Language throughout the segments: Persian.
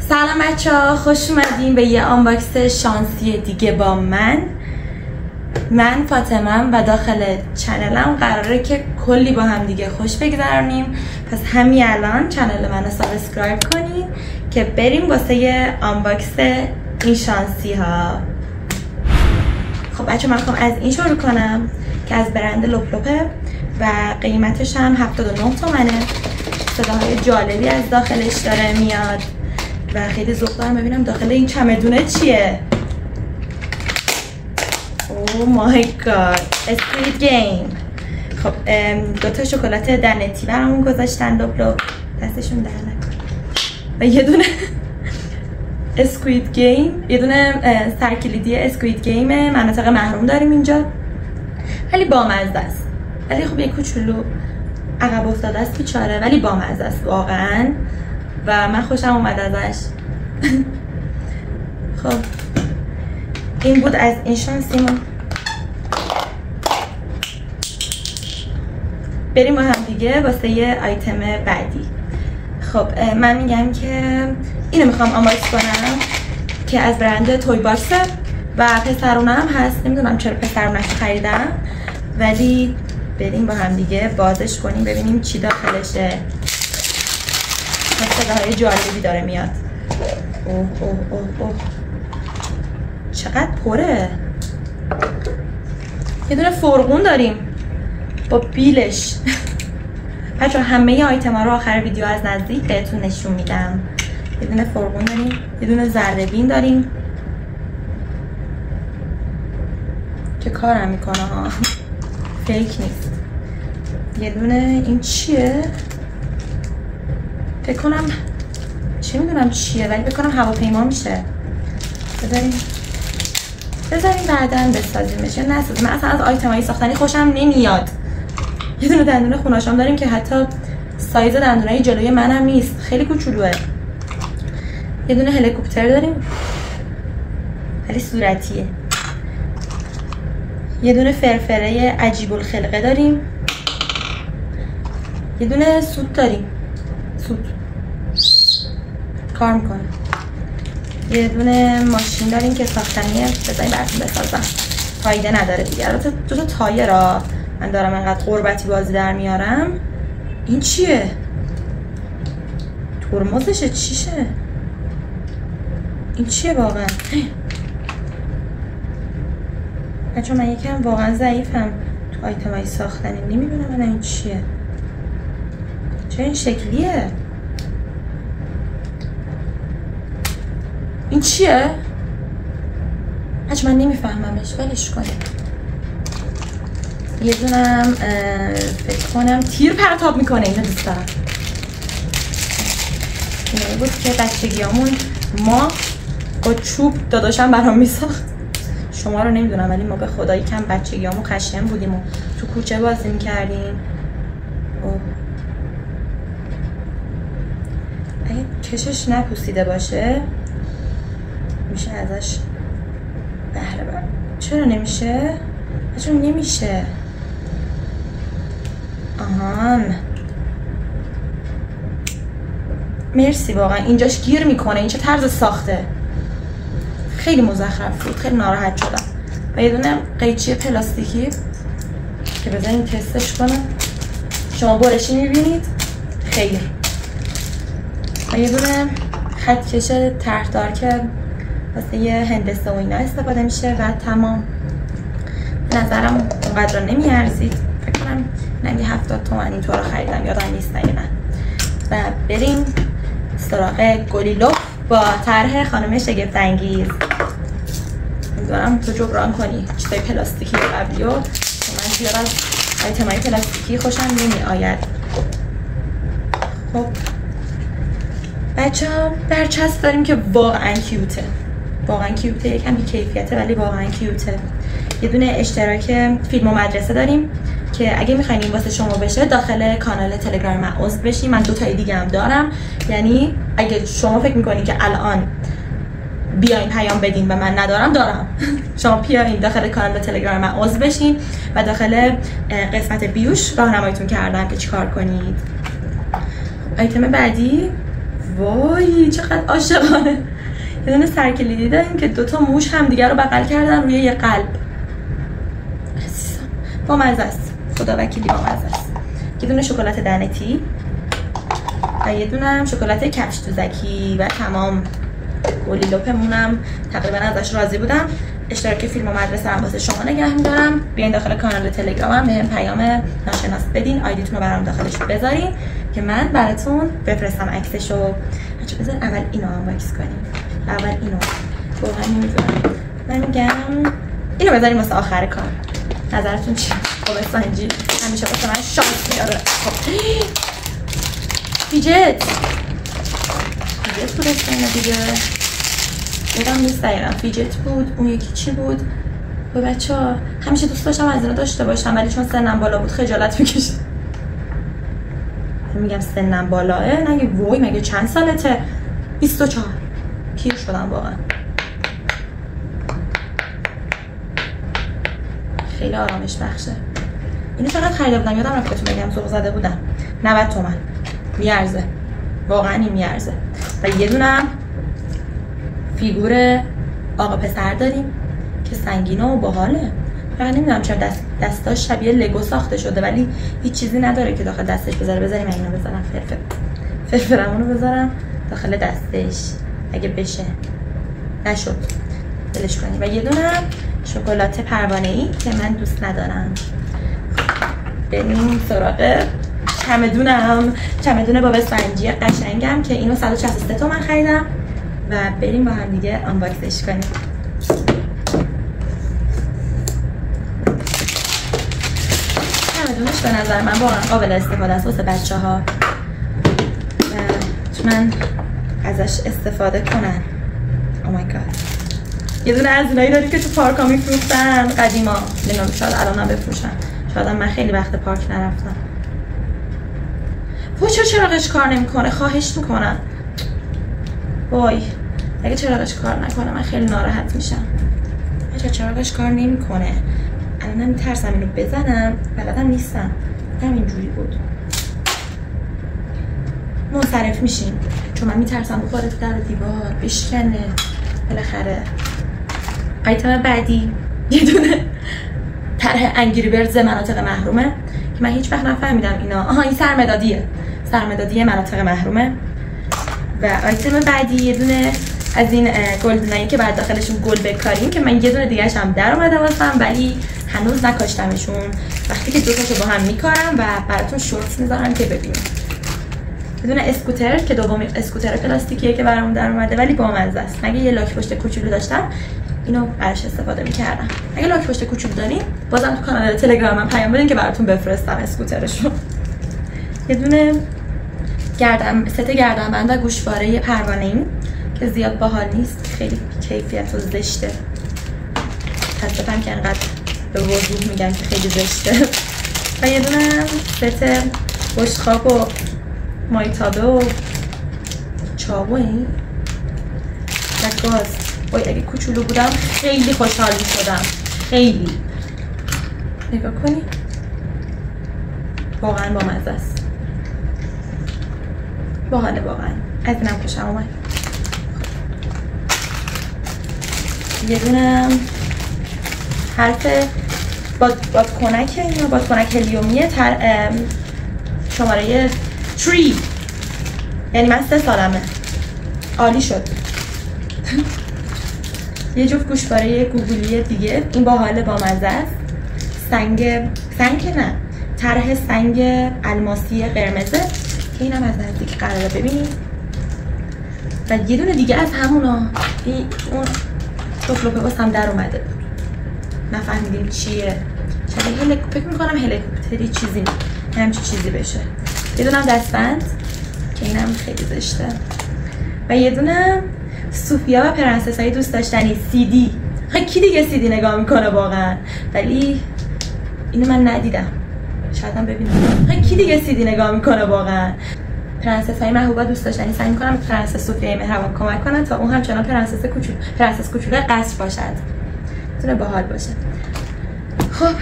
سلام بچه‌ها، خوش اومدین به یه آنباکس شانسی دیگه با من فاطمه‌ام و داخل چنلم قراره که کلی با هم دیگه خوش بگذرونیم. پس همین الان چنل منو سابسکرایب کنین که بریم واسه یه آنباکس این شانسی ها. خب بچه من میخوام از این شروع کنم که از برند لپلپه و قیمتش هم 79 تومنه. صداهای جالبی از داخلش داره میاد و خیلی ذوق دارم ببینم داخل این چمدونه چیه. اوه مای گاد، اسکوید گیم. خب دوتا شکلات دنتی برامون گذاشتن لپلپ، دستشون در نکنه. و یه دونه اسکوید گیم، یه دونه سرکلیدی اسکوید گیم مناطق محروم داریم اینجا. خیلی بامزه است، ولی خب یه کوچولو عقب افتاده است بیچاره، ولی بامزه است واقعا و من خوشم اومد ازش. خب این بود از این شانسیمون. بریم با هم دیگه واسه یه آیتم بعدی. خب من میگم که اینو میخوام آنباکس کنم که از برند توی باکسه و پسرونم هست. نمیدونم چرا پسرونش خریدم، ولی بریم با هم دیگه بازش کنیم ببینیم چی داخلشه. صداهای جالبی داره میاد. اوه اوه اوه اوه چقدر پره. یه دونه فرغون داریم با بیلش. بچه همه آیتما رو آخر ویدیو از نزدیک بهتون نشون میدم. یه دونه فرغون داریم، یه دونه زربین داریم که کارم میکنه ها، فیک نیست. یه دونه این چیه؟ فکر کنم چی میدونم چیه، ولی فکر کنم هواپیما میشه. بذاریم بعداً بسازیمش یا نسازیم. من اصلا از آیتمای ساختنی خوشم نمیاد. یه دونه دندون خوناشام داریم که حتی سایز دندونای جلوی منم نیست، خیلی کوچولوئه. یه دونه هلیکوپتر داریم ولی صورتیه. یه دونه فرفره عجیب الخلقه داریم. یه دونه سوت داریم، سوت کار میکنه. یه دونه ماشین داریم که ساختنیه، بذاریم براتون بسازم، فایده نداره دیگه. البته دو تا تایر را من دارم انقدر قربتی بازی در میارم. این چیه؟ ترمزشه چیشه؟ این چیه واقعا؟ بچه من یکم واقعا ضعیفم تو آیتمای ساختنی، نمیدونم من این چیه، چرا این شکلیه؟ این چیه؟ بچه من نمیفهممش، ولش کنیم. یه دونم فکر کنم تیر پرتاب میکنه، اینو دوست دارم. اینه بود که بچگیامون ما با چوب داداشم برام میساخت. شما رو نمیدونم ولی ما به خدایی کم بچگیامون خشن بودیم و تو کوچه بازی میکردیم. اگه کشش نپوسیده باشه میشه ازش بهره بر. چرا نمیشه؟ چرا نمیشه؟ آهان مرسی. واقعا اینجاش گیر میکنه. این چه طرز ساخته، خیلی مزخرف بود، خیلی ناراحت شدم. و یه دونه قیچی پلاستیکی که بذارین تستش کنم. شما برشی میبینید خیلی. و یه دونه خطکش طرحدار که واسه یه هندسه و اینا استفاده میشه و تمام. نظرم اونقدر نمیارزید، فکر کنم نمی 70 تومن اینطور خریدم، یادم نیست اگه نه. و بریم سراغ گلیلو با طرح خانم شگفت انگیز. میدونم تو جبران کنی چیزای پلاستیکی قبلی و من زیاد از آیتمای پلاستیکی خوشم نمی آید. خب بچه ها برچسب داریم که واقعا کیوته، واقعا کیوته، یکم بی‌کیفیته ولی واقعا کیوته. یه دونه اشتراک فیلم و مدرسه داریم که اگه میخواین این واسه شما بشه داخل کانال تلگرام من عضو بشین. من 2 تای دیگه هم دارم، یعنی اگه شما فکر میکنین که الان بیاین پیام بدین و من ندارم، دارم. شما بیاین داخل کانال تلگرام من عضو بشین و داخل قسمت بیوش راهنماییتون کردم که چیکار کنید. آیتم بعدی وای چقدر عاشقانه. یه دونه سرکلیدی داریم که دوتا موش هم دیگه رو بغل کردن روی یه قلب. با مزه است، خدا وکیلی با مزه است. یه دونه شکلات دنتی و یه دونه هم شکلات کفش دوزکی و تمام. گلی لپمونم تقریبا ازش راضی بودم. اشتراک فیلم و مدرسه هم واسه شما نگه می‌دارم. بیاین داخل کانال تلگرامم بهم پیام ناشناس بدین، آیدیتون رو برام داخلش بذارین که من براتون بفرستم عکسشو. بذار اول اینو آنباکس کنیم. اول اینو واقعا نمی‌دونم. من میگم اینو بذاریم واسه آخر کار. نظرتون چیه؟ خب سنجی همیشه واسه من شانس میاره. خب فیجت بود اسمه دیگه، یادم نیست دقیقا. فیجت بود، اون یکی چی بود؟ و بچه ها همیشه دوست داشتم از اینا داشته باشم ولی چون سنم بالا بود خجالت میکشم. میگم سنم بالاه، نگه وای مگه چند سالته؟ 24. پیر شدم واقعا. خیلی آرامش بخشه. اینو چقدر خریده بودم یادم رفت بهتون بگم، ذوق زده بودم. 90 تومن میارزه، واقعا این میارزه. و یه دونه فیگور آقا پسر داریم که سنگینه و باحاله. فقط نمیدونم چرا دستاش شبیه لگو ساخته شده ولی هیچ چیزی نداره که داخل دستش بذاره. بذاریم اینو بذارم، فرفرمونو بذارم داخل دستش اگه بشه. نشد دلش کنیم. و یه دونه شکلات پروانه‌ای که من دوست ندارم. بریم سراغ چمدون باب اسفنجی قشنگم که اینو 163 تومن خریدم و بریم با هم دیگه آنباکسش کنیم. چمدونش به نظر من واقعا قابل استفاده است واسه بچه‌ها و میتونن ازش استفاده کنن. او مای گاد. یه دونه از اینایی داری که تو پارکا میفروختن قدیما. نمیدونم شاید الانم بفروشن. شاید من خیلی وقت پارک نرفتم. وای چراغش کار نمیکنه، خواهش میکنم. وای اگه چراغش کار نکنه من خیلی ناراحت میشم. چراغش کار نمیکنه. الانم میترسم اینو بزنم، بلدم نیستم. همینجوری بود. منصرف میشیم چون من میترسم بخوره تو در دیوار بشکنه. بالاخره آیتم بعدی یه دونه طرح انگری برز مناطق محرومه که من هیچ وقت نفهمیدم اینا. آها این سرمدادی مناطق محرومه. و آیتم بعدی یه دونه از این گلدنایی که بعد داخلشون گل بکاریم که من یه دونه دیگه‌ش هم در اومده واسم ولی هنوز نکاشتمشون. وقتی که دوتاشو با هم میکارم و براتون شورت میذارم که ببینید. یه دونه اسکوتر که دومین اسکوتر پلاستیکیه که برامون در اومده ولی بامزه است. مگه یه لاک پشت کوچولو داشتم اینو براش استفاده میکردم. اگه لاک پشت کوچولو دارین بازم تو کانال تلگرامم پیام بدین که براتون بفرستم اسکوترشو. یه دونه ست گردنبند و گوشواره پروانه‌ای که زیاد باحال نیست، خیلی کیفیت و زشته. تصدیقم که انقدر به وضوح میگن که خیلی زشته. و یه دونه ست بشقاب و مایتابه و چاقو این و گاز. وای اگه کوچولو بودم خیلی خوشحال میشدم. خیلی نگاه کنی واقعا با مزه است. باحاله واقعا. از اینم خوشم اومد. یه دونه حرف بادکنک اینا، بادکنک هلیومیه شماره 3. یعنی من 3 سالمه. عالی شد. یه جفت گوشواره گوگلی دیگه. این باحاله با مزه است. سنگ نه، طرح سنگ الماسی قرمزه که اینم از نزدیک قراره ببینید. و یه دونه دیگه از همونا اون توفلوپه واسم در اومده بود نفهمیدیم چیه. شاید فکر میکنم هلیکوپتری چیزی همچین چیزی بشه. یه دونه دستبند که اینم خیلی زشته. و یه دونه سوفیا و پرنسس های دوست داشتنی CD. کی دیگه CD نگاه میکنه واقعا؟ ولی اینو من ندیدم. شاید هم ببینم. کی دیگه CD نگاه میکنه واقعا؟ پرنسس های محبوب دوست داشتنی. سعی میکنم پرنسس سوفیا مهربان کمک کنن تا اون همچنان پرنسس کوچولو قصر باشد. میتونه باحال باشه. خب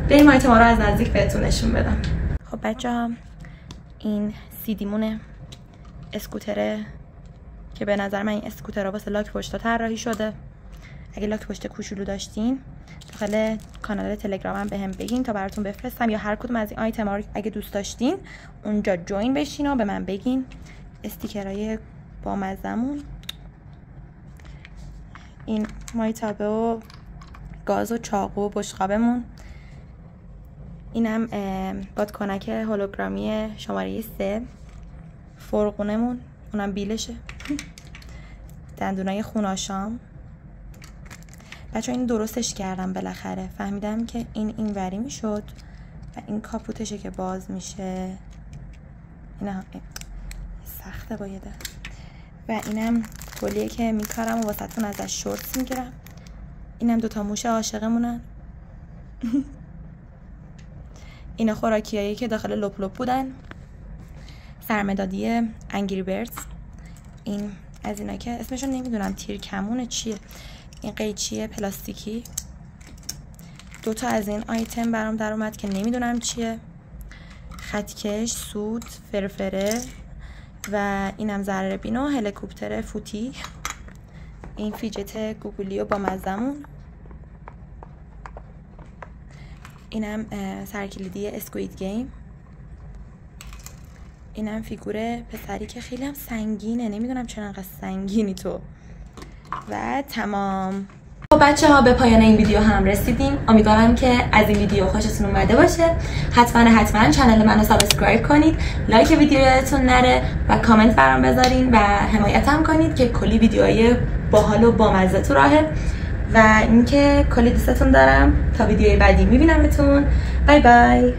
بریم آیتم ها رو از نزدیک بهتون نشون بدم. خب بچه‌ها این CD مونه اسکوتر که به نظر من این اسکوترها واسه لاک پشتا طراحی شده. اگه لاک پشت کوچولو داشتین داخل کانال تلگرامم بهم بگین تا براتون بفرستم، یا هر کدوم از این آیتم ها رو اگه دوست داشتین اونجا جوین بشین و به من بگین. استیکرهای با مزمون، این مایتابه و گاز و چاقو و بشقابمون، اینم بادکنک هولوگرامی شماره 3، فرقونمون اونم بیلشه، دندونای خوناشام. بچه این درستش کردم بالاخره، فهمیدم که این وری میشد و این کاپوتشه که باز میشه. اینا سخته بایده. و اینم کلیه که میکارم و واسهتون ازش شورت میگیرم. اینم دوتا موش عاشقمونن. اینا خوراکیایی که داخل لپ لپ بودن. سرمدادی انگری بردز. این از اینا که اسمشون نمیدونم، تیر کمونه چیه. این قیچی پلاستیکی. دوتا از این آیتم برام در اومد که نمیدونم چیه. خطکش، سوت، فرفره و اینم ذره بین و هلیکوپتر فوتی. این فیجت گوگلیو با مزمون. اینم سرکلیدی اسکوید گیم. اینم فیگور پسری که خیلی هم سنگینه، نمیدونم چرا انقدر سنگینی تو. و تمام. خب بچه ها به پایان این ویدیو هم رسیدیم. امیدوارم که از این ویدیو خوشتون اومده باشه. حتما چنل منو سابسکرایب کنید، لایک ویدیو یادتون نره و کامنت برام بذارین و حمایتم کنید که کلی ویدیوهای باحال و بامزه تو راهه. و اینکه کلی دوستتون دارم. تا ویدیوی بعدی میبینمتون. بای بای.